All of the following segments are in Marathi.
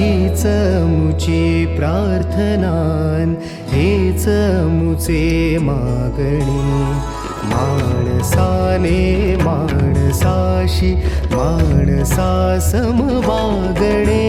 हीच मुची प्रार्थनान, हेच मुचे मागणी. माणसाने माणसाशी माणसा सम वागणे.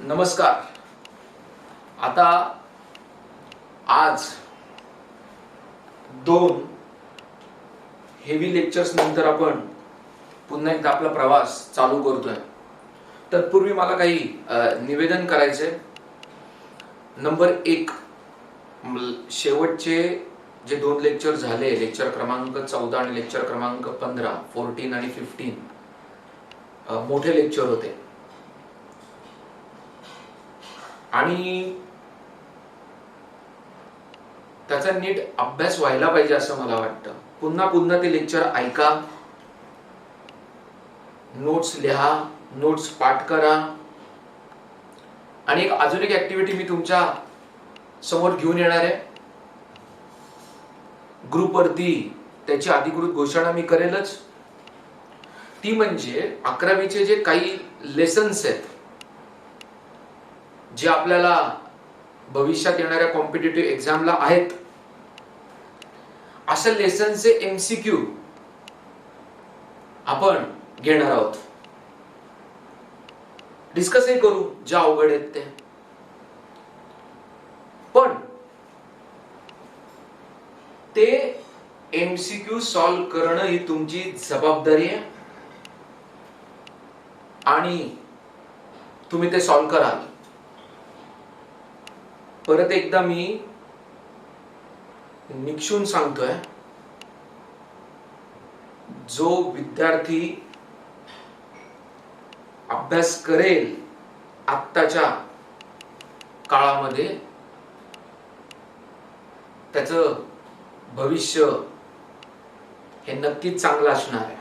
नमस्कार. आता आज 2 हेवी लेक्चर्स नंतर आपण पुन्हा एकदा आपला प्रवास चालू करतोय. तत्पूर्वी मला काही निवेदन करायचे. नंबर 1, शेवटचे जे 2 लेक्चर झाले, लेक्चर क्रमांक 14 आणि लेक्चर क्रमांक 15, 14 आणि 15 मोठे लेक्चर होते आणि त्याचा नीट अभ्यास व्हायला पाहिजे असं मला वाटतं. पुन्हा पुन्हा ते लेक्चर ऐका, नोट्स लिहा, नोट्स पाठ करा. आणि अजून एक ऍक्टिव्हिटी मी तुमच्या समोर घेऊन येणार आहे. ग्रुपवरती त्याची अधिकृत घोषणा मी करेलच. ती म्हणजे 11वीचे जे काही लेसन्स आहेत, जे आपल्याला भविष्यात येणाऱ्या कॉम्पिटिटिव्ह एक्झामला आहेत, अशा लेसनचे एमसीक्यू आपण घेणार आहोत. डिस्कसही करू जे अवघड आहेत ते. पण ते एमसीक्यू सॉल्व्ह करणं ही तुमची जबाबदारी आहे आणि तुम्ही ते सॉल्व्ह कराल. परत एकदा मी निक्षून सांगतोय, जो विद्यार्थी अभ्यास करेल आत्ताच्या काळामध्ये, त्याचं भविष्य हे नक्कीच चांगलं असणार आहे,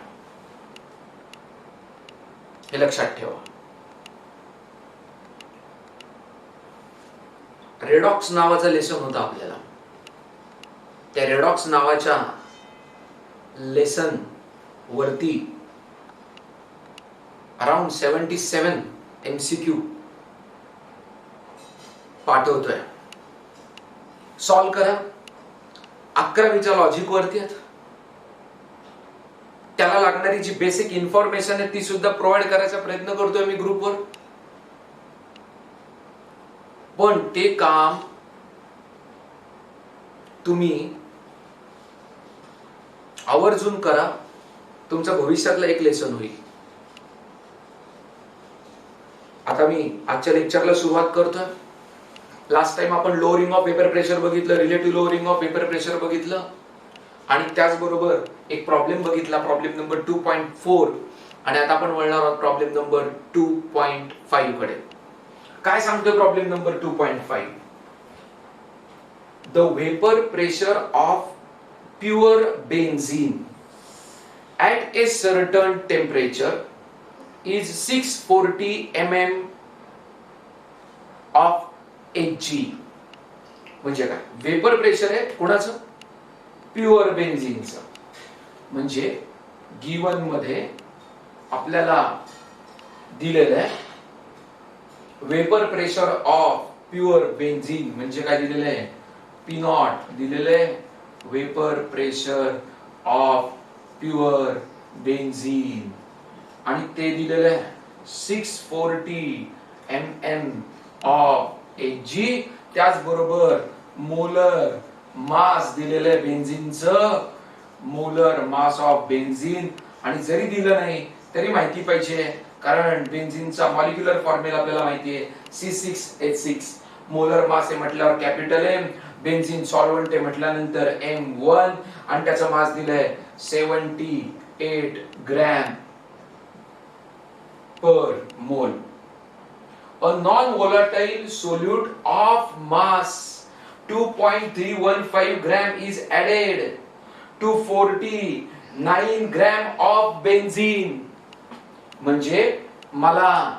हे लक्षात ठेवा. रेडॉक्स नावाचा लेसन होता आपल्याला. त्या रेडॉक्स नावाच्या लेसन वरती अराउंड 77 एमसीक्यू पाठवतोय. सॉल्व्ह करा. 11वीच्या लॉजिक वरती आहेत. त्याला लागणारी जी बेसिक इन्फॉर्मेशन आहे ती सुद्धा प्रोव्हाइड करायचा प्रयत्न करतोय मी ग्रुपवर. पण ते काम तुम्ही आवर्जून करा. तुमच्या भविष्यातला एक लेसन होईल. आता मी आजच्या लेक्चरला सुरुवात करतोय. लास्ट टाइम आपण लोअरिंग ऑफ पेपर प्रेशर बघितलं, relative lowering of paper pressure बघितलं आणि त्याचबरोबर एक प्रॉब्लेम बघितला, प्रॉब्लेम नंबर 2.4. आणि आता आपण वळणार आहोत प्रॉब्लेम नंबर 2.5 कडे. काय सांगतोय problem number 2.5? The vapour pressure of pure benzene at a certain temperature is 640 mm of Hg. म्हणजे काय? वेपर प्रेशर आहे कोणाचं? प्युअर बेन्झीनचं. म्हणजे गिवन मध्ये आपल्याला दिलेलं आहे vapour pressure of pure benzene म्हणजे काय दिलेलं आहे? P0 दिलेलं आहे. Vapour pressure of pure benzene आणि ते दिलेलं आहे 640 mm ऑफ Hg. त्याचबरोबर मोलर मास दिलेलं आहे बेन्झीनचं, मोलर मास ऑफ बेन्झीन. आणि जरी दिलं नाही तरी माहिती पाहिजे, कारण बेन्झीनचा मॉलिक्युलर फॉर्म्युला आपल्याला माहिती आहे C6H6. मोलर मास आहे म्हटल्यावर कॅपिटल M, बेन्झीन सॉल्व्हंट आहे म्हटल्यानंतर M1 आणि त्याचा मास दिलाय 78 ग्रॅम पर मोल. A non-volatile solute of mass 2.315 gram is added to 40 9 gram of benzene. म्हणजे मला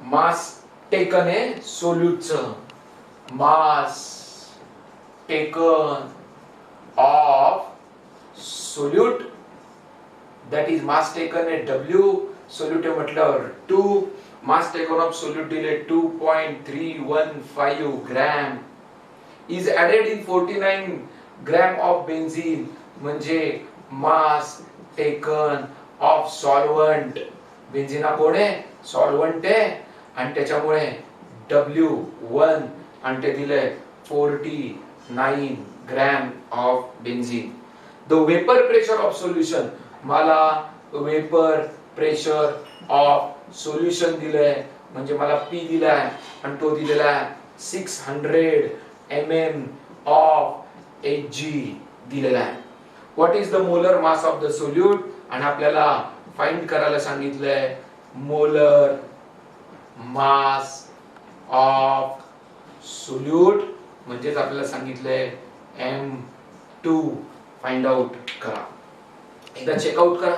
मास टेकन आहे सोल्यूटचं, mass taken of solute, that is mass taken आहे W, सोल्यूट म्हटल्यावर 2, मास टेकन ऑफ सोल्यूट दिले 2.315 gram, is added in 49 gram of benzene. म्हणजे mass taken of solvent, benzene हा कोण आहे, सॉल्व्हंट आहे, आणि त्याच्यामुळे W1 आणि ते दिले 49 gram of benzene. The vapour pressure of solution, मला वेपर प्रेशर ऑफ सोल्युशन दिलंय, म्हणजे मला P दिलाय आणि तो दिलेला आहे 600 mm ऑफ Hg दिलेला आहे. What is the molar mass of the solute, आणि आपल्याला फाइंड करायला सांगितलंय मोलर मास ऑफ सोल्यूट, म्हणजेच आपल्याला सांगितलंय M2 फाइंड आउट करा. एकदा चेकआउट करा,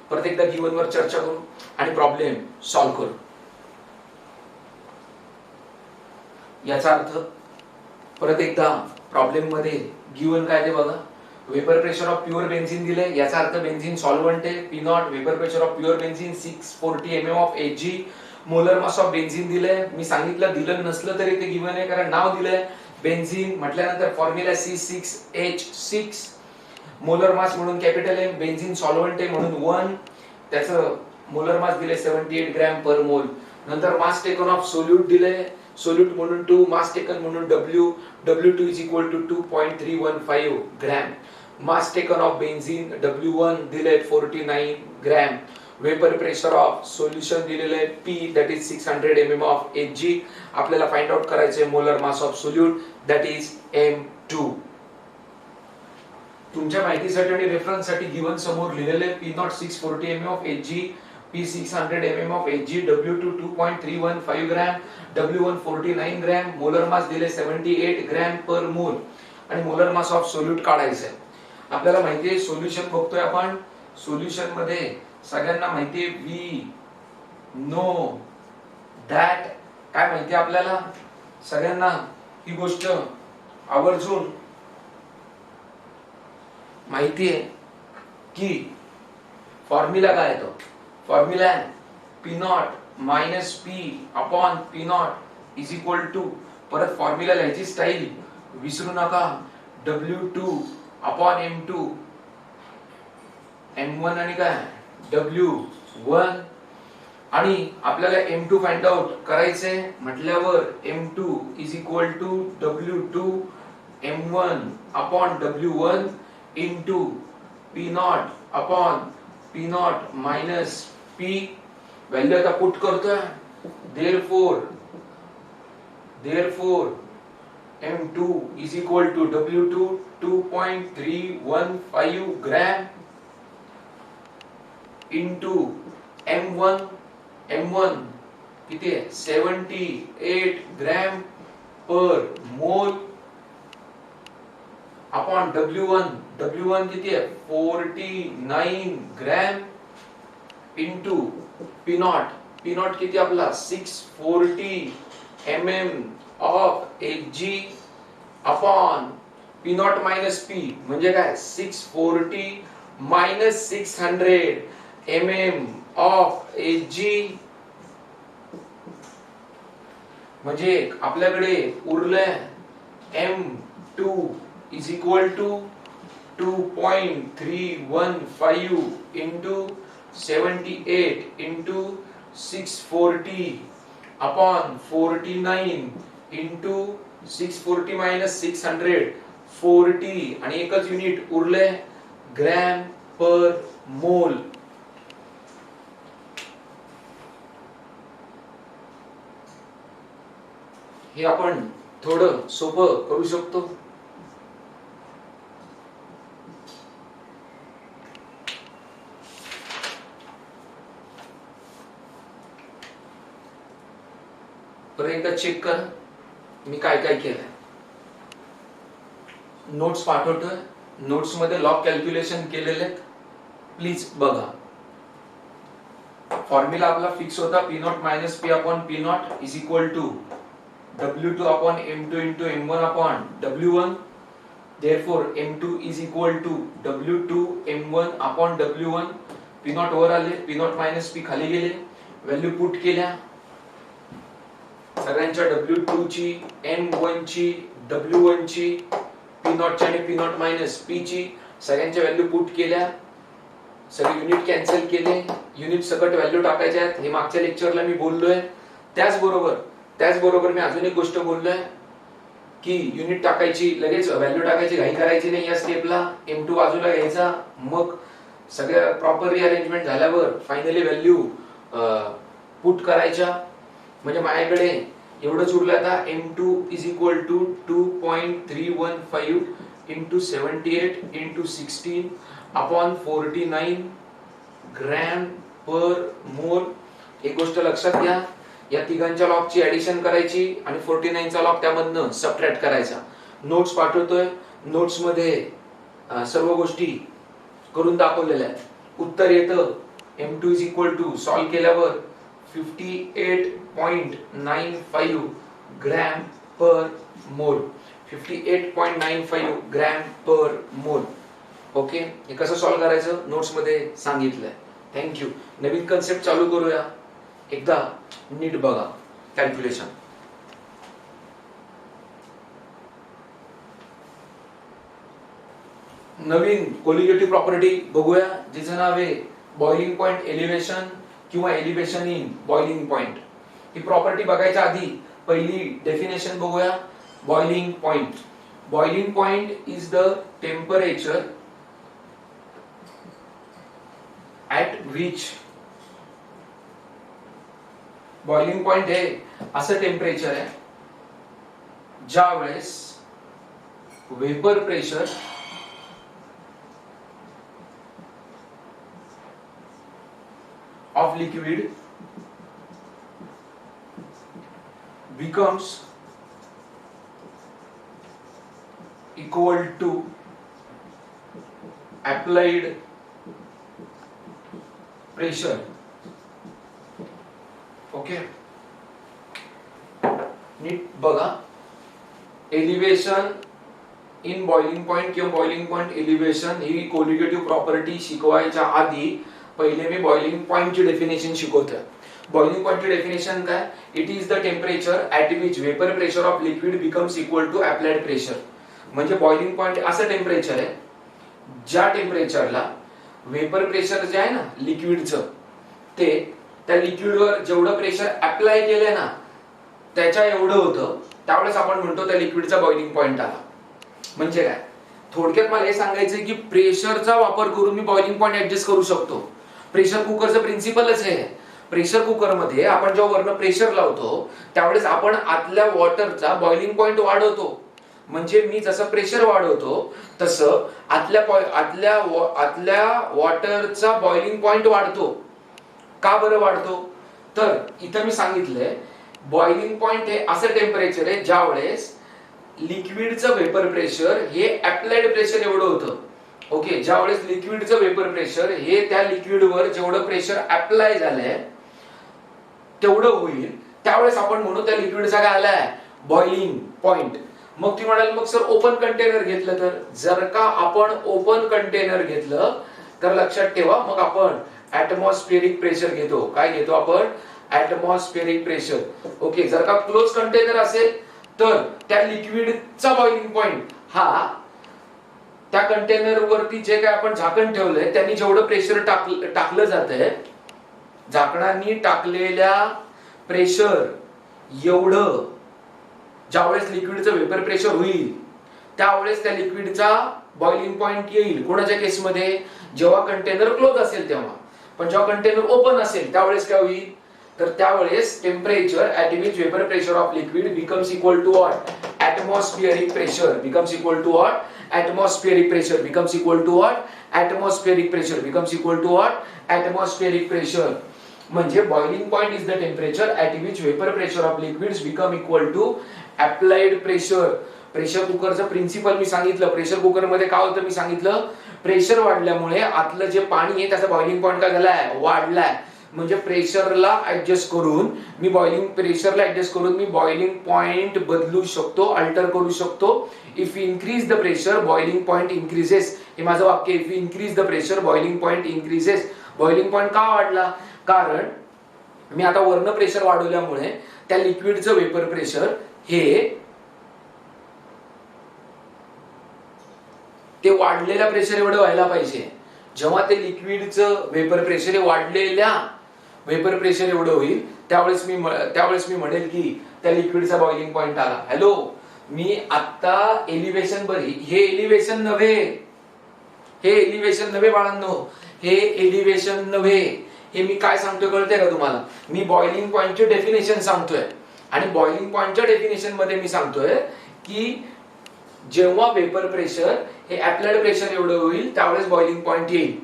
परत एकदा गिवन वर चर्चा करू आणि प्रॉब्लेम सॉल्व्ह करू. याचा अर्थ परत एकदा प्रॉब्लेम मध्ये गिवन काय ते बघा. Vapour pressure of pure benzene दिले, याचा अर्थ बेन्झीन सॉल्व्हंट आहे P not. Vapour pressure of pure benzene 640 mm of Hg. Molar mass of benzene दिले, मी सांगितलं दिलं नसलं तरी ते गिवन आहे कारण नाव दिलंय बेन्झीन म्हटल्यानंतर फॉर्म्युला C6H6. मोलर मास म्हणून कॅपिटल आहे, बेन्झीन सॉल्व्हंट आहे म्हणून 1, त्याचं मोलर मास दिले 78 ग्रॅम पर मोल. नंतर मास टेकन ऑफ सोल्यूट दिले, सोल्यूट म्हणून 2, मास टेकन म्हणून W2 is equal to 2.315 gram. Mass taken of benzene W1 दिले 49 gram. Vapour pressure of solution दिलेले आहे P, that is 600 mm of Hg. आपल्याला फाइंड आउट करायचे molar mass of solute, that is M2. तुमच्या माहितीसाठी आणि रेफरन्स साठी गिवन समोर लिहिलेले P not 640 mm of Hg, P 600 mm of Hg, W2 2.315 gram, W1 49 gram, molar mass दिले 78 ग्रॅम पर मोल, आणि मोलर मास ऑफ सोल्यूट काढायचं आहे. आपल्याला माहिती आहे सोल्युशन बघतोय आपण. सोल्युशन मध्ये सगळ्यांना माहिती आहे वी नो दॅट, काय माहिती आपल्याला सगळ्यांना ही गोष्ट आवर्जून माहिती आहे की फॉर्म्युला काय येतो. Formula P not minus P upon P not is equal to, परत फॉर्म्युला लिहायची स्टाईल विसरू नका, W2 अपॉन M2, M1 आणि काय W1, आणि आपल्याला M2 फाइंड आउट करायचे म्हटल्यावर M2 is equal to W2 M1 upon W1 into P not upon P not minus P. Value आता पुट करतोय, therefore M2 is equal to W2 2.315 ग्रॅम into M1 किती आहे 78 gram per mole upon W1 किती आहे 49 ग्रॅम इंटू P नॉट किती आपला 640 mm of Hg upon P not minus P म्हणजे काय 640 मायनस 600 mm ऑफ Hg, म्हणजे आपल्याकडे उरलंय M2 is equal to 2.315 into 78 into 640 upon 49 into 640 minus 600 40, आणि एकच युनिट उरले ग्रॅम पर मोल. हे आपण थोडं सोपं करू शकतो. परत एकदा चेक कर मी काय काय केलंय. नोट्स पाठवतोय, नोट्स मध्ये लॉग कॅल्क्युलेशन केलेले आहेत, प्लीज बघा. फॉर्म्युला आपला फिक्स होता P not minus P upon P not is equal to W2 upon M2 into M1 upon W1. Therefore M2 is equal to W2 M1 upon W1. P not वर आले, P नॉट मायनस P खाली गेले, व्हॅल्यू पुट केल्या सगळ्यांच्या W2 ची, M1 ची, W1 ची, P नॉट ची आणि P नॉट मायनस P ची सगळ्यांच्या व्हॅल्यू पुट केल्या, सगळे युनिट कॅन्सल केले, युनिट सकट व्हॅल्यू टाकायच्या आहेत. हे मागच्या लेक्चरला मी बोललोय. त्याचबरोबर मी अजून एक गोष्ट बोललोय की युनिट टाकायची, लगेच व्हॅल्यू टाकायची घाई करायची नाही. या स्टेपला M2 बाजूला घ्यायचा, मग सगळ्या प्रॉपर रिअरेंजमेंट झाल्यावर फायनली व्हॅल्यू पुट करायच्या. म्हणजे माझ्याकडे एवढंच उरलं आता. M2 is equal to 2.315 into 78 into 16 upon 49 gram per mole. एक गोष्ट लक्षात घ्या, या तिघांच्या लॉगची ऍडिशन करायची आणि 49 चा लॉग त्यामधनं सबट्रॅक्ट करायचा. नोट्स पाठवतोय, नोट्स मध्ये सर्व गोष्टी करून दाखवलेल्या आहेत. उत्तर येतं M2 is equal to solve केल्यावर 58.95 ग्रॅम पर मोल. 58.95 ग्रॅम पर मोल. ओके, हे कसं सॉल्व करायचं नोट्स मध्ये सांगितलंय. थँक्यू. नवीन कन्सेप्ट चालू करूया, एकदा नीट बघा कॅल्क्युलेशन. नवीन कोलिगेटिव्ह प्रॉपर्टी बघूया, जिचं नाव आहे बॉइलिंग पॉइंट एलिव्हेशन किंवा एलिव्हेशन इन बॉइलिंग पॉइंट. ही प्रॉपर्टी बघायच्या आधी पहिली डेफिनेशन बघूया. Boiling point. Boiling point is the temperature at which boiling point हे असं टेम्परेचर आहे ज्या वेळेस vapour pressure of liquid becomes equal to applied pressure. Okay, नीट बघा. एलिव्हेशन इन बॉइलिंग पॉइंट किंवा बॉइलिंग पॉइंट एलिव्हेशन ही कोलिगेटिव्ह प्रॉपर्टी शिकवायच्या आधी पहिले मी बॉइलिंग पॉइंटची डेफिनेशन शिकवतोय. बॉइलिंग पॉइंटची डेफिनेशन काय? It is the temperature at which vapour pressure of liquid becomes equal to applied pressure. म्हणजे बॉइलिंग पॉइंट असं टेम्परेचर आहे ज्या टेम्परेचरला वेपर प्रेशर जे आहे ना लिक्विडचं, ते त्या लिक्विडवर जेवढं प्रेशर अप्लाय केलंय ना त्याच्या एवढं होतं, त्यावेळेस आपण म्हणतो त्या लिक्विडचा बॉइलिंग पॉइंट आला. म्हणजे काय, थोडक्यात मला हे सांगायचं की प्रेशरचा वापर करून मी बॉइलिंग पॉइंट ऍडजस्ट करू शकतो. प्रेशर कुकरचं प्रिन्सिपलच आहे. प्रेशर कुकर मध्ये आपण जेव्हा वरनं प्रेशर लावतो त्यावेळेस आपण आतल्या वॉटरचा बॉइलिंग पॉइंट वाढवतो. म्हणजे मी जसं प्रेशर वाढवतो तसं आतल्या वॉटरचा बॉइलिंग पॉइंट वाढतो. का बरं वाढतो? तर इथं मी सांगितलंय बॉइलिंग पॉइंट हे असं टेम्परेचर आहे ज्या वेळेस लिक्विडचं वेपर प्रेशर हे अप्लाइड प्रेशर एवढं होतं. ओके, ज्या वेळेस लिक्विडचं वेपर प्रेशर हे त्या लिक्विडवर जेवढं प्रेशर अप्लाय झालंय तेवढं होईल, त्यावेळेस आपण म्हणू त्या लिक्विडचा काय आलाय बॉइलिंग पॉइंट. मग ती म्हणाल मग सर ओपन कंटेनर घेतलं तर? जर का आपण ओपन कंटेनर घेतलं तर लक्षात ठेवा मग आपण ऍटमॉस्फेरिक प्रेशर घेतो. काय घेतो आपण? Atmospheric pressure. ओके, जर का क्लोज कंटेनर असेल तर त्या लिक्विडचा बॉइलिंग पॉइंट हा त्या कंटेनर वरती जे काय आपण झाकण ठेवलंय त्यांनी जेवढं प्रेशर टाकलं जातंय, झाकणांनी टाकलेल्या प्रेशर एवढं ज्यावेळेस लिक्विडचं वेपर प्रेशर होईल त्यावेळेस त्या लिक्विडचा बॉइलिंग पॉइंट येईल. कोणाच्या केसमध्ये? जेव्हा कंटेनर क्लोज असेल तेव्हा. पण जेव्हा कंटेनर ओपन असेल त्यावेळेस काय होईल? तर त्यावेळेस temperature at which vapour pressure of liquid becomes equal to what? Atmospheric pressure becomes equal to what? Atmospheric pressure becomes equal to what? Atmospheric pressure becomes equal to what? Atmospheric pressure. म्हणजे boiling point is the temperature at which vapour pressure of liquids become equal to applied pressure. Pressure कुकरचं प्रिन्सिपल मी सांगितलं. प्रेशर कुकर मध्ये काय होतं मी सांगितलं, प्रेशर वाढल्यामुळे आतलं जे पाणी आहे त्याचा बॉइलिंग पॉईंट काय झालाय, वाढलाय. म्हणजे प्रेशरला ऍडजस्ट करून मी बॉइलिंग पॉइंट बदलू शकतो, अल्टर करू शकतो. If you increase the pressure boiling point increases. हे माझं वाक्य. If you increase the pressure boiling point increases. Boiling point का वाढला, कारण मी आता वरनं प्रेशर वाढवल्यामुळे त्या लिक्विडचं वेपर प्रेशर हे ते वाढलेल्या प्रेशर एवढं व्हायला पाहिजे. जेव्हा ते लिक्विडचं वेपर प्रेशर हे वाढलेल्या वेपर प्रेशर एवढं होईल त्यावेळेस मी म्हणेल की त्या लिक्विडचा बॉइलिंग पॉइंट आला. हॅलो, मी आता एलिव्हेशन बरी, हे एलिव्हेशन नव्हे बाळांनो, हे एलिव्हेशन नव्हे. हे मी काय सांगतोय कळतंय का तुम्हाला? मी बॉइलिंग पॉइंटचे डेफिनेशन सांगतोय आणि बॉइलिंग पॉइंटच्या डेफिनेशन मध्ये मी सांगतोय की जेव्हा वेपर प्रेशर हे अप्लाइड प्रेशर एवढं होईल त्यावेळेस बॉइलिंग पॉइंट येईल.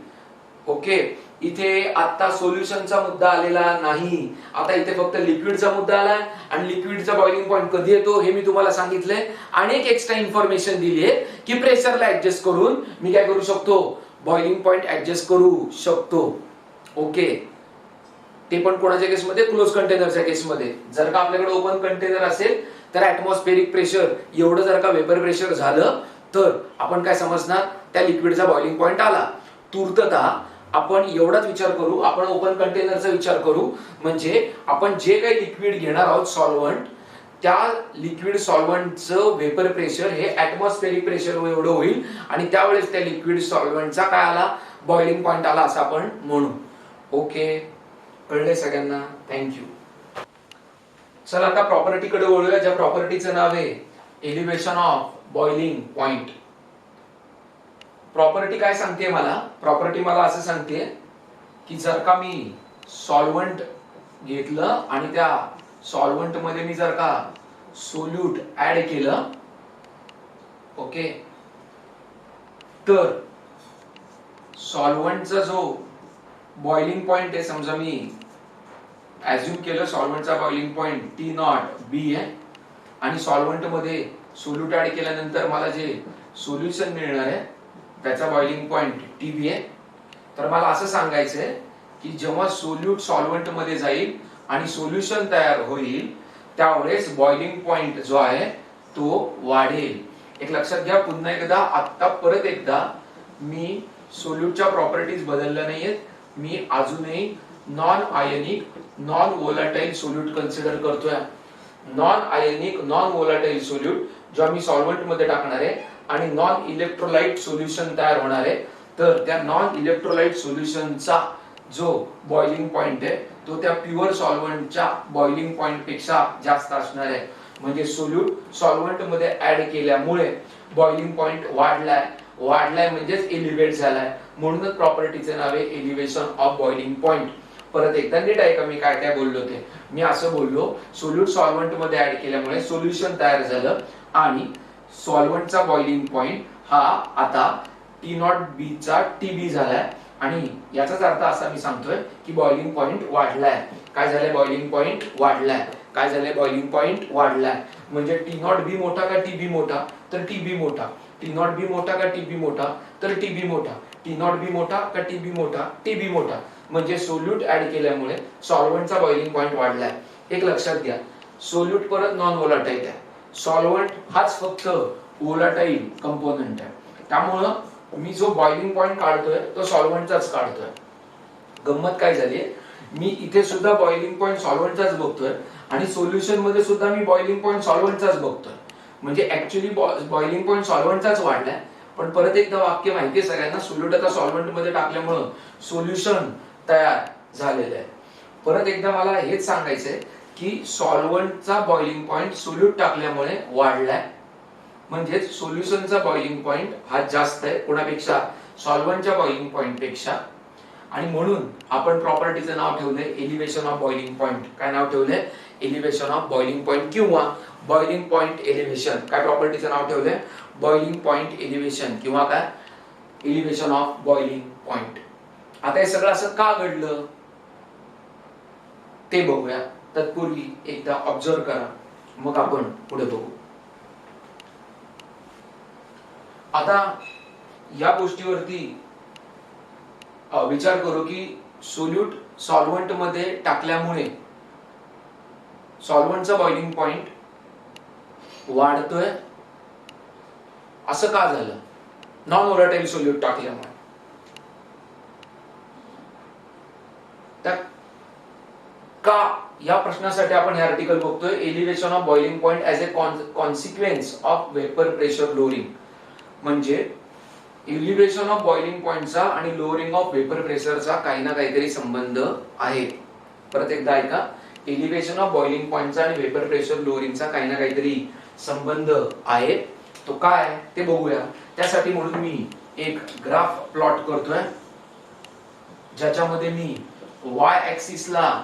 ओके, इथे आता सोल्युशनचा मुद्दा आलेला नाही. आता इथे फक्त लिक्विडचा मुद्दा आलाय आणि लिक्विडचा बॉइलिंग पॉइंट कधी येतो हे मी तुम्हाला सांगितलंय. आणि एक एक्स्ट्रा इन्फॉर्मेशन दिली आहे की प्रेशरला ऍडजस्ट करून मी काय करू शकतो, बॉइलिंग पॉइंट ऍडजस्ट करू शकतो. ओके, ते पण कोणाच्या केसमध्ये, क्लोज कंटेनरच्या केसमध्ये. जर का आपल्याकडे ओपन कंटेनर असेल तर ऍटमॉस्फेरिक प्रेशर एवढं जर का वेपर प्रेशर झालं तर आपण काय समजणार, त्या लिक्विडचा बॉइलिंग पॉइंट आला. तूर्ततः आपण एवढाच विचार करू, आपण ओपन कंटेनरचा विचार करू. म्हणजे आपण जे काही लिक्विड घेणार आहोत सॉल्व्हंट, त्या लिक्विड सॉल्व्हंटचं वेपर प्रेशर हे ऍटमॉस्फेरिक प्रेशर एवढं होईल आणि त्यावेळेस त्या लिक्विड सॉल्व्हंटचा काय आला, बॉइलिंग पॉइंट आला असं आपण म्हणू. ओके, कळले सगळ्यांना? थँक्यू. चला आता प्रॉपर्टी कडे वळूया, ज्या प्रॉपर्टीचं नाव आहे elevation of boiling point. Property काय सांगते मला, प्रॉपर्टी मला असं सांगते की जर का मी सॉल्व्हंट घेतलं आणि त्या सॉल्व्हंट मध्ये मी जर का सोल्यूट ऍड केलं, ओके, तर सॉल्व्हंटचा जो बॉइलिंग पॉइंट आहे, समजा मी ऍज्युम केलं सॉल्व्हंटचा बॉइलिंग पॉइंट T0 B आहे आणि सॉल्व्हंट मध्ये सोल्यूट ऍड केल्यानंतर मला जे सोल्युशन मिळणार आहे त्याचा बॉइलिंग पॉइंट TB आहे. तर मला असं सांगायचंय की जेव्हा सोल्यूट सॉल्व्हंट मध्ये जाईल आणि सोल्युशन तयार होईल त्यावेळेस बॉइलिंग पॉइंट जो आहे तो वाढेल. एक लक्षात घ्या, पुन्हा एकदा, आता परत एकदा मी सोल्यूटच्या प्रॉपर्टीज बदलल्या नाहीयेत. मी अजूनही non ionic non volatile solute consider करतोय. Non ionic non volatile solute जो मी सॉल्व्हंट मध्ये टाकणार आहे आणि नॉन इलेक्ट्रोलाइट सोल्युशन तयार होणार आहे, तर त्या नॉन इलेक्ट्रोलाइट सोल्युशनचा जो बॉइलिंग पॉइंट आहे तो त्या प्युअर सॉल्व्हंटच्या बॉइलिंग पॉइंट पेक्षा जास्त असणार आहे. म्हणजे सोल्यूट सॉल्व्हंट मध्ये ऍड केल्यामुळे बॉइलिंग पॉइंट वाढलाय म्हणजेच एलिव्हेट झालाय. म्हणूनच प्रॉपर्टीचे नाव आहे एलिव्हेशन ऑफ बॉइलिंग पॉइंट. परत एकदा नीट आहे का मी काय काय बोललो ते. मी असं बोललो सोल्यूट सॉल्व्हंट मध्ये ऍड केल्यामुळे सोल्युशन तयार झालं आणि सॉल्व्हंटचा बॉइलिंग पॉइंट हा आता T0 B चा TB झालाय. आणि याचाच अर्थ असा मी सांगतोय की बॉइलिंग पॉइंट वाढलाय. काय झालंय, बॉइलिंग पॉइंट वाढलाय. काय झालंय, बॉइलिंग पॉइंट वाढलाय. म्हणजे T0 B मोठा का TB मोठा, तर TB मोठा. T0 B मोठा का TB मोठा, तर TB मोठा. T0 B मोठा का TB मोठा, TB मोठा. म्हणजे सोल्यूट ऍड केल्यामुळे सॉल्व्हंटचा बॉइलिंग पॉइंट वाढलाय. एक लक्षात घ्या, सोल्यूट परत नॉन वोलाटाइल आहे, सॉल्व्हंट हाच फक्त वोलाटाइल कंपोनंट आहे. त्यामुळं मी जो बॉइलिंग पॉइंट काढतोय तो सॉल्व्हंटचाच काढतोय. गंमत काय झाली, मी इथे सुद्धा बॉइलिंग पॉइंट सॉल्व्हंटचाच बघतोय आणि सोल्युशन मध्ये सुद्धा मी बॉइलिंग पॉइंट सॉल्व्हंटचाच बघतोय. म्हणजे ऍक्च्युअली बॉइलिंग पॉइंट सॉल्व्हंटचाच वाढलाय. पण परत एकदा वाक्य माहिती आहे सगळ्यांना, सोल्यूट आता सॉल्व्हंट मध्ये टाकल्यामुळे सोल्युशन तयार झालेलं आहे. परत एकदा मला हेच सांगायचंय की सॉल्व्हंटचा बॉइलिंग पॉइंट सोल्यूट टाकल्यामुळे वाढलाय. म्हणजे सोल्युशनचा बॉइलिंग पॉइंट हा जास्त आहे कोणापेक्षा, सॉल्व्हंटच्या बॉइलिंग पॉइंट पेक्षा. आणि म्हणून आपण प्रॉपर्टीचं नाव ठेवलंय एलिव्हेशन ऑफ बॉइलिंग पॉइंट. काय नाव ठेवलंय, एलिव्हेशन ऑफ बॉइलिंग पॉइंट किंवा बॉइलिंग पॉइंट एलिव्हेशन. काय प्रॉपर्टीचं नाव ठेवलंय, बॉइलिंग पॉइंट एलिव्हेशन किंवा काय, एलिव्हेशन ऑफ बॉइलिंग पॉइंट. आता हे सगळं असं का घडलं ते बघूया. तत्पूर्वी एकदा ऑब्झर्व करा, मग आपण पुढे बघू. आता या गोष्टीवरती विचार करू की सोल्यूट सॉल्व्हंट मध्ये टाकल्यामुळे सॉल्व्हंटचा बॉइलिंग पॉइंट वाढतोय, असं का झालं? नॉन व्होलाटाईल सोल्यूट टाकल्यामुळे. का या प्रश्नासाठी आपण हे आर्टिकल बघतोय. Elevation of boiling point as a consequence of vapour pressure lowering. म्हणजे एलिव्हेशन ऑफ बॉइलिंग पॉइंटचा आणि लोअरिंग ऑफ वेपर प्रेशरचा काही ना काहीतरी संबंध आहे. परत एकदा ऐका, एलिव्हेशन ऑफ बॉइलिंग पॉइंटचा आणि वेपर प्रेशर लोअरिंगचा काही ना काहीतरी संबंध आहे. तो काय ते बघूया. त्यासाठी म्हणून मी एक ग्राफ प्लॉट करतोय ज्याच्यामध्ये मी वाय ऍक्सिसला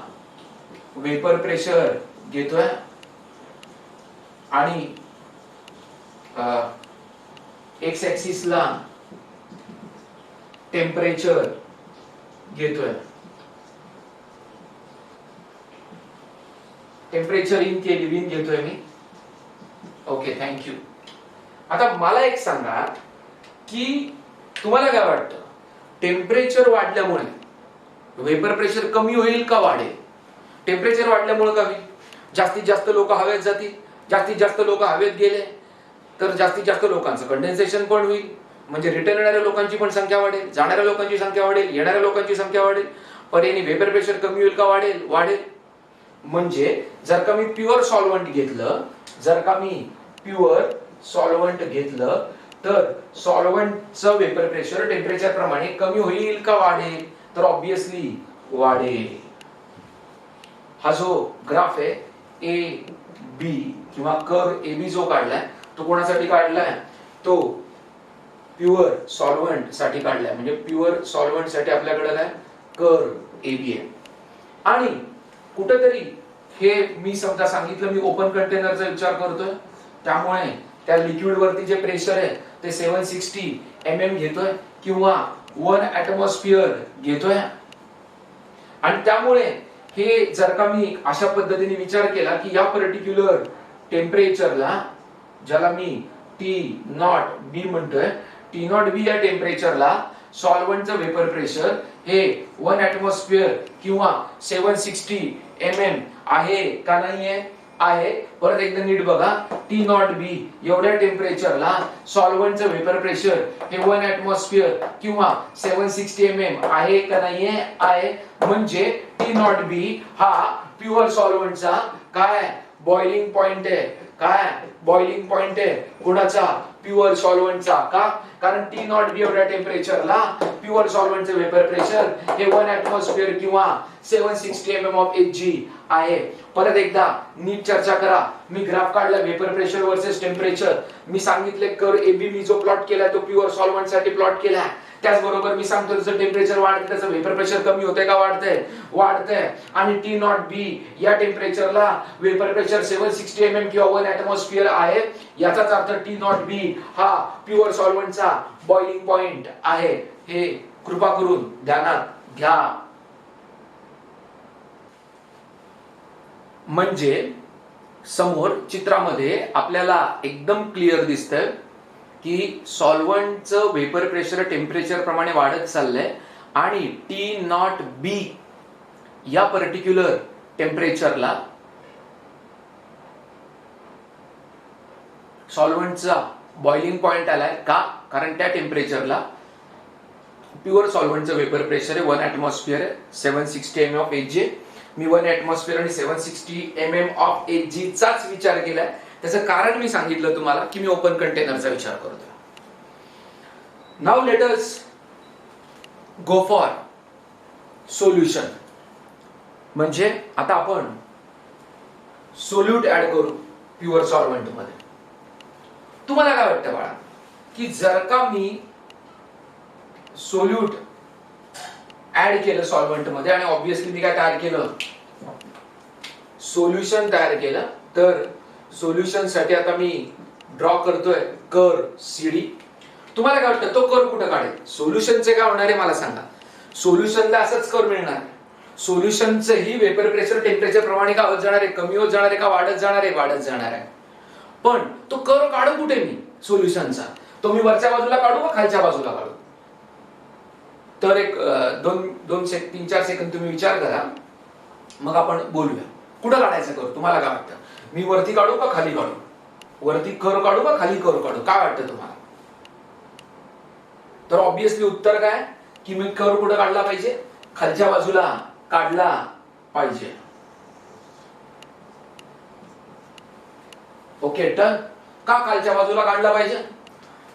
वेपर प्रेशर घेतोय आणि एक्स ऍक्सिसला टेम्परेचर घेतोय. टेम्परेचर इन केल्विन घेतोय मी. Okay, thank you. आता मला एक सांगा की तुम्हाला काय वाटतं, टेम्परेचर वाढल्यामुळे वेपर प्रेशर कमी होईल का वाढेल? टेम्परेचर वाढल्यामुळे कमी, जास्तीत जास्त लोक हवेत जातील, जास्तीत जास्त लोक हवेत गेले तर जास्तीत जास्त लोकांचं कंडेन्सेशन पण होईल, म्हणजे रिटर्न येणाऱ्या लोकांची पण संख्या वाढेल, जाणाऱ्या लोकांची संख्या वाढेल, येणाऱ्या लोकांची संख्या वाढेल. पर्यायी वेपर प्रेशर कमी होईल का वाढेल? वाढेल. म्हणजे जर का मी प्युअर सॉल्व्हंट घेतलं, तर सॉल्व्हंटचं वेपर प्रेशर टेम्परेचर प्रमाणे कमी होईल का वाढेल? तर ऑब्विसली वाढेल. हा जो ग्राफ आहे ए बी किंवा कर्व ए बी जो काढलाय तो कोणासाठी काढलाय? तो प्युअर सॉल्व्हंट साठी काढलाय. म्हणजे प्युअर सॉल्व्हंट साठी आपल्याकडे काय कर्व ए बी आहे. आणि कुठेतरी हे मी समजा सांगितलं मी ओपन कंटेनरचा विचार करतोय, त्यामुळे त्या लिक्विड वरती जे प्रेशर आहे ते 760 mm घेतोय किंवा 1 atmosphere घेतोय. आणि त्यामुळे हे जर का मी अशा पद्धतीने विचार केला की या पर्टिक्युलर टेम्परेचरला, ज्याला मी T0B म्हणतोय, T0B या टेम्परेचरला सॉल्व्हंटचं वेपर प्रेशर हे 1 atmosphere किंवा 760 mm आहे का नाहीये? आहे. परत एकदा नीट बघा, T0B एवढ्या टेम्परेचरला सॉल्व्हंटचं वेपर प्रेशर हे 1 atmosphere किंवा 760 mm आहे का नाहीये? आहे. म्हणजे T0B हा प्युअर सॉल्व्हंटचा काय बॉइलिंग पॉइंट आहे. काय बॉइलिंग पॉइंट आहे कुणाचा? प्युअर सॉल्व्हंटचा. का? कारण T0B एवढ्या टेम्परेचरला प्युअर सॉल्व्हंटचे वेपर प्रेशर हे 1 atmosphere किंवा 760 mm ऑफ Hg आहे. परत एकदा नीट चर्चा करा. मी ग्राफ काढला वेपर प्रेशर वर्सेस टेम्परेचर. मी सांगितले कर्व एबी मी जो प्लॉट केलाय तो प्युअर सॉल्व्हंट साठी प्लॉट केलाय. त्याचबरोबर मी सांगतो जसं टेम्परेचर वाढते त्याचं वेपर प्रेशर कमी होतंय का वाढतंय? वाढतंय. आणि T0B या टेम्परेचरला वेपर प्रेशर 760 mm किंवा 1 atmosphere आहे. याचाच अर्थ T0B हा प्युअर सॉल्व्हंटचा बॉइलिंग पॉइंट आहे. हे कृपा करून ध्यानात घ्या. म्हणजे समोर चित्रामध्ये आपल्याला एकदम क्लिअर दिसतंय की सॉल्व्हंटचं वेपर प्रेशर टेम्परेचर प्रमाणे वाढत चाललंय आणि T0B या पर्टिक्युलर टेम्परेचरला सॉल्व्हंटचा बॉइलिंग पॉइंट आलाय. का? कारण त्या टेम्परेचरला प्युअर सॉल्व्हंटचं वेपर प्रेशर आहे 1 atmosphere आहे, 760 mm of Hg. Me 1 atmosphere आणि 760 mm ऑफ Hg चाच विचार केलाय. त्याचं कारण मी सांगितलं तुम्हाला की मी ओपन कंटेनरचा विचार करतोय. Now let us go for solution. म्हणजे आता आपण सोल्यूट ऍड करू प्युअर सॉल्व्हंट मध्ये. तुम्हाला काय वाटतं बाळा की जर का मी सोल्यूट ऍड केलं सॉल्व्हंट मध्ये आणि ऑब्विसली मी काय तयार केलं? सोल्युशन तयार केलं. तर सोल्युशन साठी आता मी ड्रॉ करतोय कर्व CD. तुम्हाला काय वाटतं तो कर्व कुठे काढेल? सोल्युशनचे काय होणार आहे मला सांगा. सोल्युशनला असंच कर्व मिळणार आहे. सोल्युशनचं ही वेपर प्रेशर टेम्परेचर प्रमाणे का होत जाणार आहे? कमी होत जाणार आहे का वाढत जाणार आहे? वाढत जाणार आहे. पण तो कर्व काढू कुठे मी सोल्युशनचा? तो मी वरच्या बाजूला काढू का खालच्या बाजूला काढू? तर एक 3-4 सेकंद तुम्ही विचार करा, मग आपण बोलूया. कुठं काढायचं कर तुम्हाला काय वाटतं? मी वरती काढू का खाली काढू? वरती कर काढू का खाली कर काढू? काय वाटतं तुम्हाला? तर ऑब्विसली उत्तर काय की मी कर कुठं काढला पाहिजे? खालच्या बाजूला काढला पाहिजे. Okay done. का खालच्या बाजूला काढला पाहिजे?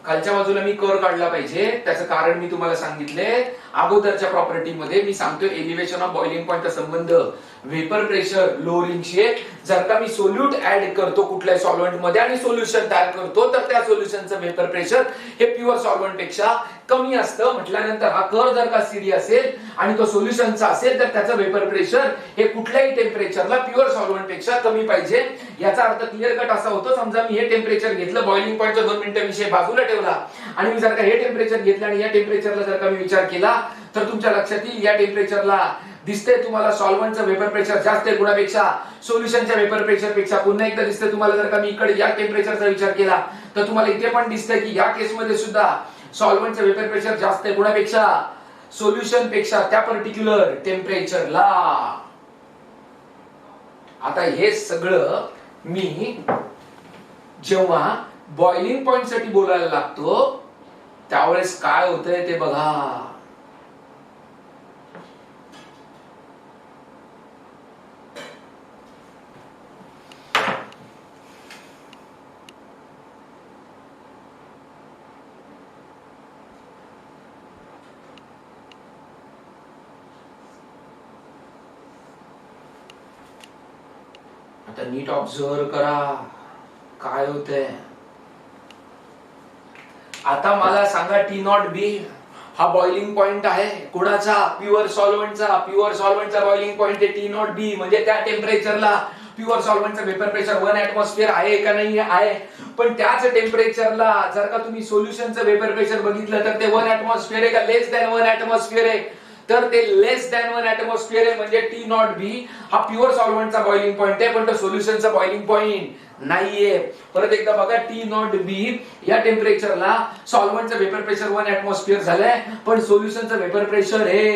खालच्या बाजूला मी कर काढला पाहिजे त्याचं कारण मी तुम्हाला सांगितले अगोदरच्या प्रॉपर्टी मध्ये. मी सांगतोय एलिव्हेशन ऑफ बॉइलिंग पॉइंटचा संबंध वेपर प्रेशर लोअरिंगशी. जर का मी सोल्यूट ऍड करतो कुठल्याही सॉल्व्हंट मध्ये आणि सोल्युशन तयार करतो तर त्या सोल्युशनचं वेपर प्रेशर हे प्युअर सॉल्व्हंट पेक्षा कमी असतं. म्हटल्यानंतर हा कर जर का स्थिर असेल आणि तो सोल्युशनचा असेल तर त्याचं वेपर प्रेशर हे कुठल्याही टेम्परेचरला प्युअर सॉल्व्हंट पेक्षा कमी पाहिजे. याचा अर्थ क्लिअर कट असा होतो, समजा मी हे टेम्परेचर घेतलं, बॉइलिंग पॉइंटचा 2 मिनिटं विषय बाजूला ठेवला आणि मी जर का हे टेम्परेचर घेतलं आणि या टेम्परेचरला जर का मी विचार केला तर तुमच्या लक्षात येईल या टेम्परेचरला दिसतंय तुम्हाला सॉल्व्हंटचं वेपर प्रेशर जास्त आहे गुणापेक्षा सोल्युशनच्या वेपर प्रेशर पेक्षा. पुन्हा एकदा दिसतंय तुम्हाला जर का मी इकडे या टेम्परेचरचा विचार केला तर तुम्हाला इथे पण दिसतंय की या केसमध्ये सुद्धा सॉल्व्हंटचं वेपर प्रेशर जास्त आहे गुणापेक्षा सोल्युशन पेक्षा त्या पर्टिक्युलर टेम्परेचरला. आता हे सगळं मी जेव्हा बॉइलिंग पॉइंट साठी बोलायला लागतो त्यावेळेस काय होतंय ते बघा. आता नीट ऑब्झर्व करा काय होतंय. आता मला सांगा टी नॉट बी हा बॉइलिंग पॉइंट आहे कुणाचा? प्युअर सॉल्व्हंटचा. प्युअर सॉल्व्हंटचा बॉइलिंग पॉइंट आहे टी नॉट बी. म्हणजे त्या टेम्परेचरला प्युअर सॉल्व्हंटचा वेपर प्रेशर 1 ऍटमॉस्फिअर आहे का नाही आहे. पण त्याच टेम्परेचरला जर का तुम्ही सोल्युशनचं वेपर प्रेशर बघितलं तर ते 1 ऍटमॉस्फिअर आहे का लेस दॅन 1 ऍटमॉस्फिअर आहे? तर ते लेस दॅन 1 ऍटमॉस्फिअर आहे. म्हणजे टी नॉट बी हा प्युअर सॉल्व्हंटचा बॉइलिंग पॉइंट आहे पण तो सोल्युशनचा बॉइलिंग पॉइंट नाहीये. परत एकदा बघा टी नॉट बी या टेम्परेचरला सॉल्व्हंटचं वेपर प्रेशर 1 ऍटमॉस्फिअर झालंय पण सोल्युशनचं वेपर प्रेशर हे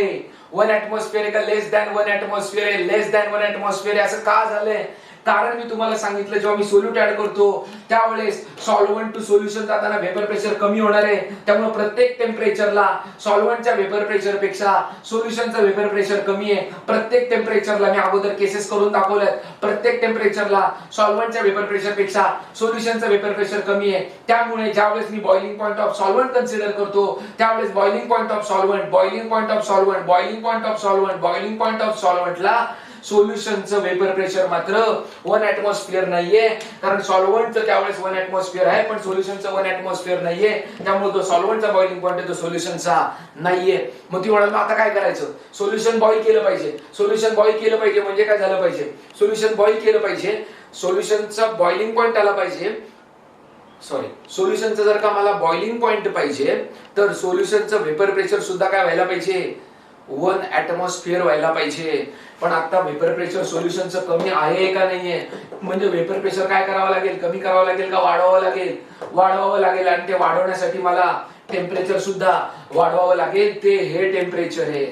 1 ऍटमॉस्फिअर आहे का लेस दॅन 1 ऍटमॉस्फिअर आहे? लेस दॅन 1 ऍटमॉस्फिअर आहे. असं का झालंय? कारण मी तुम्हाला सांगितलं जेव्हा मी सोल्यूट ऍड करतो त्यावेळेस सॉल्व्हंट टू सोल्युशन जाताना वेपर प्रेशर कमी होणार आहे. त्यामुळे प्रत्येक टेम्परेचरला सॉल्व्हंटच्या वेपर प्रेशर पेक्षा सोल्युशनचं वेपर प्रेशर कमी आहे. प्रत्येक टेम्परेचरला मी अगोदर केसेस करून दाखवल्यात. प्रत्येक टेम्परेचरला सॉल्व्हंटच्या वेपर प्रेशर पेक्षा सोल्युशनचं वेपर प्रेशर कमी आहे. त्यामुळे ज्यावेळेस मी boiling point of solvent consider करतो त्यावेळेस boiling point of solvent boiling point of solvent boiling point of solvent boiling point of सॉल्व्हंटला सोल्युशनचं वेपर प्रेशर मात्र 1 ऍटमॉस्फिअर नाहीये. कारण सॉल्व्हंटचं त्यावेळेस 1 ऍटमॉस्फिअर आहे पण सोल्युशनचं 1 ऍटमॉस्फिअर नाहीये. त्यामुळे तो सॉल्व्हंटचा बॉइलिंग पॉइंट आहे तो सोल्युशनचा नाहीये. मग ती म्हणाल आता काय करायचं? सोल्युशन बॉईल केलं पाहिजे. सोल्युशन बॉईल केलं पाहिजे म्हणजे काय झालं पाहिजे? सोल्युशन बॉईल केलं पाहिजे. सोल्युशनचा बॉइलिंग पॉइंट आला पाहिजे. सोल्युशनचं जर का मला बॉइलिंग पॉइंट पाहिजे तर सोल्युशनचं वेपर प्रेशर सुद्धा काय व्हायला पाहिजे? 1 ऍटमॉस्फिअर व्हायला पाहिजे. पण आता वेपर प्रेशर सोल्युशनचं कमी आहे का नाहीये? म्हणजे वेपर प्रेशर काय करावं लागेल? कमी करावं लागेल का वाढवावं लागेल? वाढवावं लागेल. आणि ते वाढवण्यासाठी मला टेम्परेचर सुद्धा वाढवावं लागेल. ते हे टेम्परेचर आहे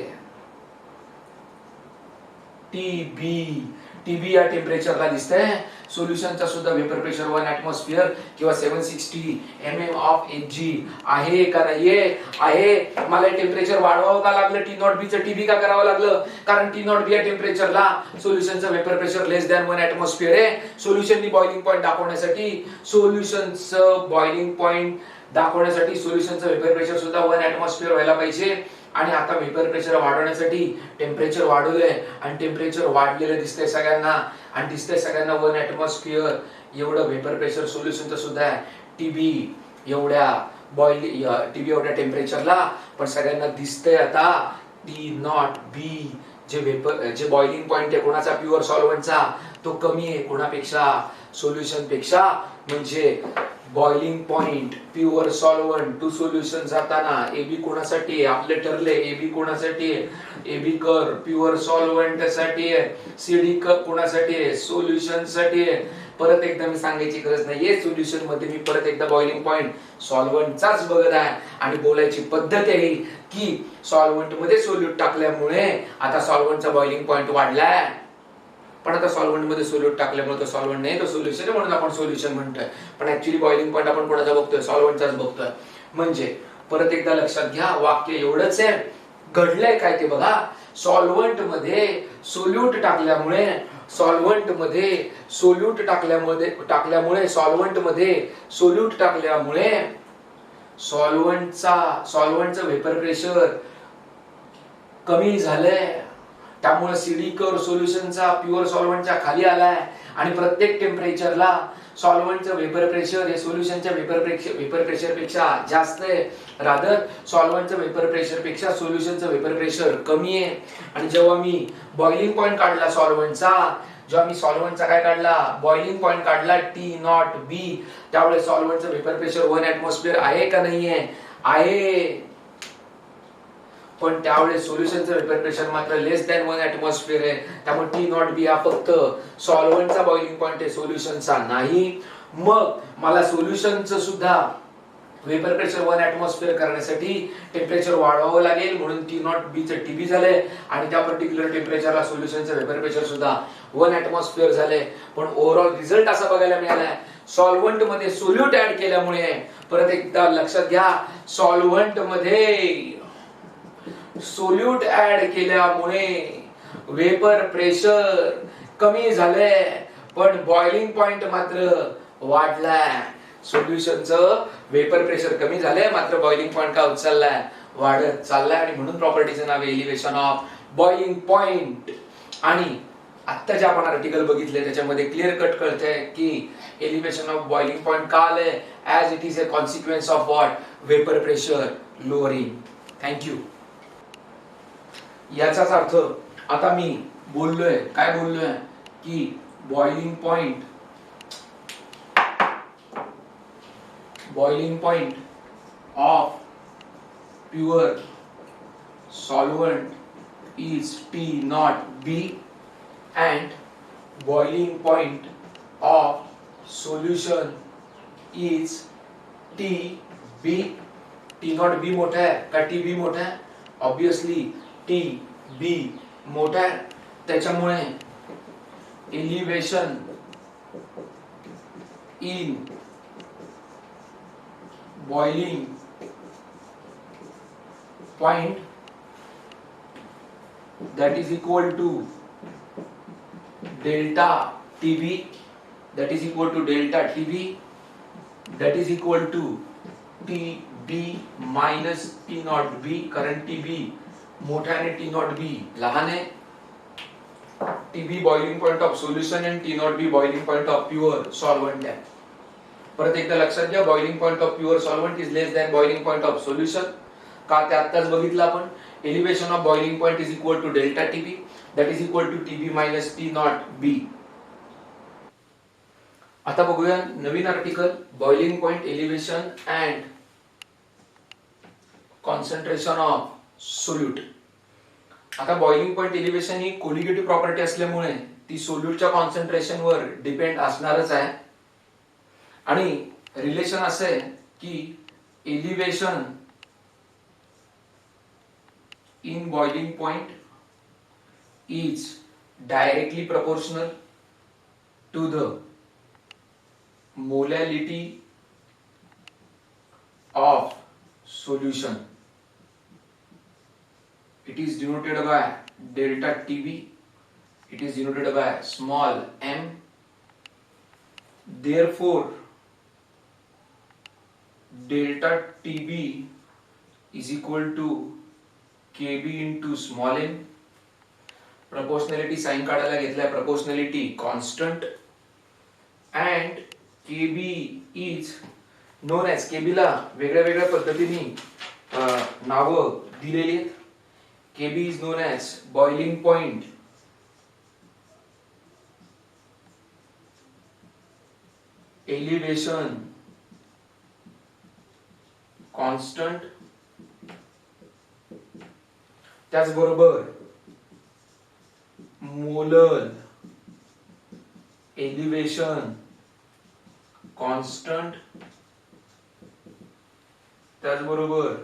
टीबी या टेम्परेचरला दिसतंय. सोल्युशनचा सुद्धा वेपर प्रेशर 1 ऍटमॉस्फिअर किंवा 760 mm ऑफ Hg आहे का नाहीये? आहे. मला टेम्परेचर वाढवावं का लागलं? टी नॉट बी चं टीबी का करावं लागलं? कारण टी नॉट बी या टेम्परेचरला सोल्युशनचा वेपर प्रेशर लेस दॅन 1 ऍटमॉस्फिअर आहे. सोल्युशननी बॉइलिंग पॉइंट दाखवण्यासाठी सोल्युशनचं बॉइलिंग पॉइंट दाखवण्यासाठी सोल्युशनचं वेपर प्रेशर सुद्धा 1 ऍटमॉस्फिअर व्हायला पाहिजे. आणि आता वेपर प्रेशर वाढवण्यासाठी टेम्परेचर वाढवलंय आणि टेम्परेचर वाढलेलं दिसतंय सगळ्यांना आणि दिसतंय सगळ्यांना 1 ऍटमॉस्फिअर एवढं वेपर प्रेशर सोल्युशनचं सुद्धा आहे. टीबी एवढ्या टेम्परेचरला पण सगळ्यांना दिसतंय आता T not B J boiling point आहे कोणाचा? प्युअर सॉल्व्हंटचा तो कमी आहे कोणापेक्षा? सोल्युशन पेक्षा, म्हणजे boiling point pure solvent to solution जाताना एबी कोणासाठी आहे आपले ठरले, एबी कोणासाठी आहे, एबी कर प्युअर सॉल्व्हंट साठी आहे, सीडी कर कोणासाठी आहे, सोल्युशन साठी आहे. परत एकदा मी सांगायची गरज नाहीये, सोल्युशन मध्ये मी परत एकदा बॉइलिंग पॉइंट सॉल्व्हंटचाच बघत आहे आणि बोलायची पद्धत आहे की सॉल्व्हंट मध्ये सोल्यूट टाकल्यामुळे आता सॉल्व्हंटचा बॉइलिंग पॉइंट वाढलाय, पण आता सॉल्व्हंट मध्ये सोल्यूट टाकल्यामुळे तो सॉल्व्हंट नाही, तो सोल्युशन आहे म्हणून आपण सोल्युशन म्हणतोय. पण ऍक्च्युअली बॉइलिंग पॉइंट आपण कोणाचा बघतोय, सॉल्व्हंटचाच बघतोय. म्हणजे परत एकदा लक्षात घ्या, वाक्य एवढंच आहे, घडलंय काय ते बघा. सॉल्व्हंट मध्ये सोल्यूट टाकल्यामुळे, सॉल्व्हंट मध्ये सोल्यूट टाकल्यामुळे सॉल्व्हंट मध्ये सोल्यूट टाकल्यामुळे सॉल्व्हंटचं व्हेपर प्रेशर कमी झालंय. त्यामुळे सीडी कर्व सोल्युशनचा प्युअर सॉल्व्हंटच्या खाली आलाय आणि प्रत्येक टेम्परेचरला सॉल्व्हंटचं व्हेपर प्रेशर हे सोल्युशनच्या व्हेपर प्रेशर पेक्षा जास्त आहे. रादर सॉल्व्हंटचं व्हेपर प्रेशर पेक्षा सोल्युशनचं व्हेपर प्रेशर कमी आहे. आणि जेव्हा मी बॉइलिंग पॉइंट काढला सॉल्व्हंटचा काय काढला, बॉइलिंग पॉइंट काढला T0B, त्यावेळेस सॉल्व्हंटचं व्हेपर प्रेशर 1 ऍटमॉस्फिअर आहे का नाहीये, आहे. पण त्यावेळेस सोल्युशनचं व्हेपर प्रेशर मात्र लेस दॅन 1 ऍटमॉस्फिअर आहे. त्यामुळे T0B हा फक्त सॉल्व्हंटचा बॉइलिंग पॉइंट आहे, सोल्युशनचा नाही. मग मला सोल्युशनचं सुद्धा व्हेपर प्रेशर 1 ऍटमॉस्फिअर करण्यासाठी टेम्परेचर वाढवावं लागेल, म्हणून T0B चं TB झालंय आणि त्या पर्टिक्युलर टेम्परेचरला सोल्युशनचं व्हेपर प्रेशर सुद्धा 1 ऍटमॉस्फिअर झालंय. पण ओव्हरऑल रिझल्ट असा बघायला मिळालाय, सॉल्व्हंट मध्ये सोल्यूट ऍड केल्यामुळे, परत एकदा लक्षात घ्या, सॉल्व्हंट मध्ये सोल्यूट ऍड केल्यामुळे वेपर प्रेशर कमी झालंय, पण बॉइलिंग पॉइंट मात्र वाढलाय. सोल्युशनचं वेपर प्रेशर कमी झालंय, मात्र बॉइलिंग पॉइंट का उचललाय, वाढत चाललाय. आणि म्हणून प्रॉपर्टीचं नाव आहे एलिव्हेशन ऑफ बॉइलिंग पॉइंट. आणि आता जे आपण आर्टिकल बघितले त्याच्यामध्ये क्लिअर कट कळतंय की एलिव्हेशन ऑफ बॉइलिंग पॉइंट का आलंय, as it is a consequence of what, vapour pressure lowering. Thank you. याचाच अर्थ आता मी बोललोय की boiling point of pure solvent is T0B and boiling point of solution is TB. T0B मोठा आहे का TB मोठा आहे? ऑब्विसली TB मोठा आहे. त्याच्यामुळे elevation in boiling point that is equal to delta TB, that is equal to delta TB, that is equal to TB minus T0B. कारण TB मोठा आहे आणि T0B लहान आहे. TB boiling point of solution आणि T0B boiling point of pure solvent आहे. परत एकदा लक्षात घ्या, boiling point of pure solvent is less than boiling point of solution. का ते आत्ताच बघितलं आपण. Elevation of boiling point is equal to delta TB, that is equal to TB minus T0B. आता बघूया नवीन article, boiling point elevation and concentration of solute. आता बॉइलिंग पॉइंट एलिव्हेशन ही कोलिगेटिव्ह प्रॉपर्टी असल्यामुळे ती सोल्यूटच्या कॉन्सन्ट्रेशन वर डिपेंड असणारच आहे. आणि रिलेशन असं आहे की elevation in boiling point is directly proportional to the molality of solution. It is denoted by delta TB. It is denoted by small m. Therefore, delta TB is equal to KB into small m. Proportionality sign काढायला घेतलाय, proportionality constant and KB is known as, KB ला वेगळ्या वेगळ्या पद्धतीने नावं दिलेली आहेत. KB is known as boiling point elevation constant, त्याचबरोबर मोलल एलिव्हेशन कॉन्स्टंट, त्याचबरोबर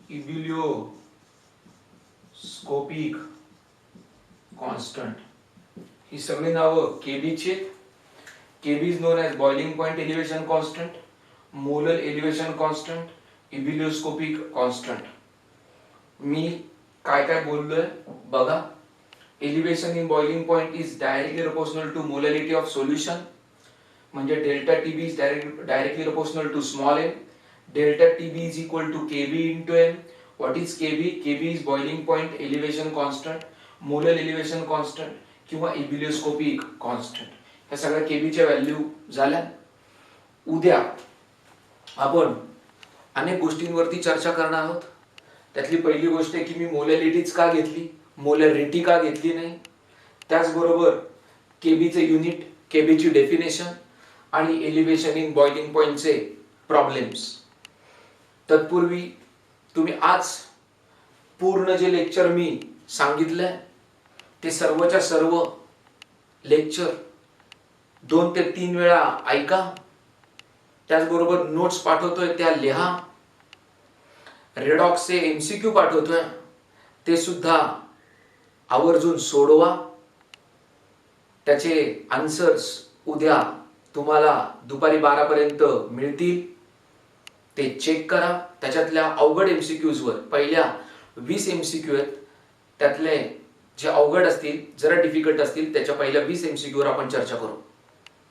इबिलिओस्कोपिक कॉन्स्टंट, ही सगळी नावं केबीची आहेत. KB is known as boiling point elevation constant, molal elevation constant, ebullioscopic constant. मी काय काय बोललोय बघा. Elevation in boiling point is directly proportional to molality of solution, म्हणजे delta TB is directly proportional to small n. Delta TB is equal to KB into n. What is KB? KB is boiling point elevation constant, molal elevation constant किंवा इबिलिओस्कोपिक कॉन्स्टंट. ह्या सगळ्या केबीच्या व्हॅल्यू झाल्या. उद्या आपण अनेक गोष्टींवरती चर्चा करणार आहोत. त्यातली पहिली गोष्ट आहे की मी मोलॅलिटीच का घेतली, मोलॅरिटी का घेतली नाही. त्याचबरोबर केबीचे युनिट, केबीची डेफिनेशन आणि एलिव्हेशन इन बॉइलिंग पॉइंटचे प्रॉब्लेम्स. तत्पूर्वी तुम्ही आज पूर्ण जे लेक्चर मी सांगितलंय ते सर्वच्या सर्व लेक्चर 2 ते 3 वेळा ऐका. त्याचबरोबर नोट्स पाठवतोय त्या लिहा. रेडॉक्सचे एमसीक्यू पाठवतोय ते सुद्धा आवर्जून सोडवा. त्याचे आन्सर्स उद्या तुम्हाला दुपारी 12 पर्यंत मिळतील. ते चेक करा. त्याच्यातल्या अवघड एमसीक्यूज वर पहिल्या 20 एमसीक्यू आहेत, त्यातले जे अवघड असतील, जरा डिफिकल्ट असतील, त्याच्या पहिल्या 20 एमसीक्यू वर आपण चर्चा करू.